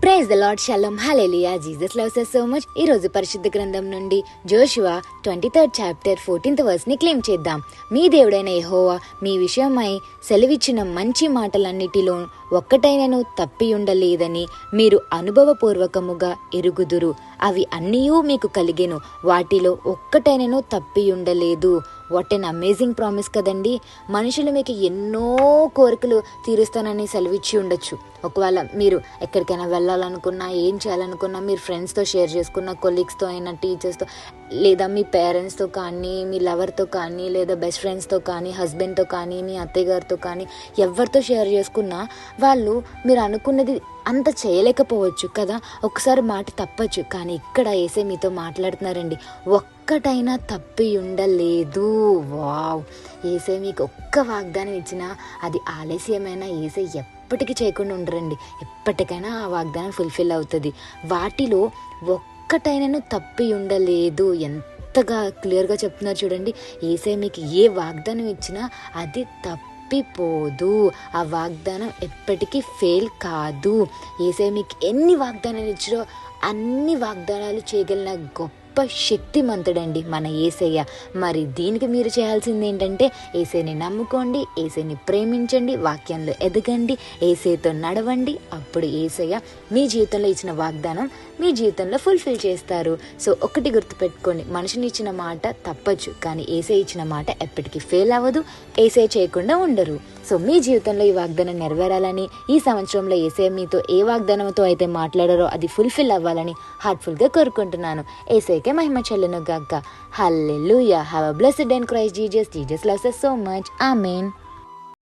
Praise the lord, shalom, hallelujah, Jesus loves us so much. ఈ రోజు పరిశుద్ధ గ్రంథం నుండి Joshua 23rd chapter 14th verse ని క్లెయిమ్ చేద్దాం. మీ దేవుడైన యెహోవా మీ విషయమై సెలవిచ్చిన మంచి మాటలన్నిటిలో ఒక్కటైనను తప్పియుండలేదని మీరు అనుభవపూర్వకముగా ఎరుగుదురు. అవి అన్నీయూ మీకు కలిగెను, వాటిలో ఒక్కటైనను తప్పియుండలేదు. వాట్ ఎన్ అమేజింగ్ ప్రామిస్ కదండి. మనుషులు మీకు ఎన్నో కోరికలు తీరుస్తానని సెలవిచ్చి ఉండొచ్చు. ఒకవేళ మీరు ఎక్కడికైనా వెళ్ళాలనుకున్నా, ఏం చేయాలనుకున్నా, మీరు ఫ్రెండ్స్తో షేర్ చేసుకున్న, కొలీగ్స్తో అయినా, టీచర్స్తో, లేదా మీ పేరెంట్స్తో కానీ, మీ లవర్తో కానీ, లేదా బెస్ట్ ఫ్రెండ్స్తో కానీ, హస్బెండ్తో కానీ, మీ అత్తయ్య గారితో కానీ, ఎవరితో షేర్ చేసుకున్నా వాళ్ళు మీరు అనుకున్నది అంత చేయలేకపోవచ్చు కదా. ఒకసారి మాట తప్పచ్చు, కానీ ఇక్కడ యేసే మీతో మాట్లాడుతున్నారండి. ఒక్కటైనా తప్పి ఉండలేదు. వావ్! యేసే మీకు ఒక్క వాగ్దానం ఇచ్చినా అది ఆలస్యమైనా యేసే ఎప్పటికీ చేయకుండా ఉండరండి. ఎప్పటికైనా ఆ వాగ్దానం ఫుల్ఫిల్ అవుతుంది. వాటిలో ఒక్కటైనను తప్పి ఉండలేదు. ఎంతగా క్లియర్గా చెప్తున్నారు చూడండి. యేసే మీకు ఏ వాగ్దానం ఇచ్చినా అది తప్పిపోదు. ఆ వాగ్దానం ఎప్పటికీ ఫెయిల్ కాదు. యేసే మీకు ఎన్ని వాగ్దానాలు ఇచ్చారో అన్ని వాగ్దానాలు చేయగలిగిన గొప్ప శక్తిమంతుడండి మన యేసయ్య. మరి దీనికి మీరు చేయాల్సింది ఏంటంటే యేసేని నమ్ముకోండి, యేసేని ప్రేమించండి, వాక్యంలో ఎదగండి, యేసేతో నడవండి. అప్పుడు యేసయ్య మీ జీవితంలో ఇచ్చిన వాగ్దానం మీ జీవితంలో ఫుల్ఫిల్ చేస్తారు. సో ఒకటి గుర్తుపెట్టుకోండి, మనిషిని ఇచ్చిన మాట తప్పచ్చు, కానీ యేసే ఇచ్చిన మాట ఎప్పటికీ ఫెయిల్ అవ్వదు. యేసే చేయకుండా ఉండరు. సో మీ జీవితంలో ఈ వాగ్దానం నెరవేరాలని, ఈ సంవత్సరంలో యేసే మీతో ఏ వాగ్దానంతో అయితే మాట్లాడారో అది ఫుల్ఫిల్ అవ్వాలని హార్ట్ఫుల్గా కోరుకుంటున్నాను. యేసేకే మహిమ చెల్లును గాక. Hallelujah. Have a blessed day in Christ Jesus. Jesus loves us so much. Amen.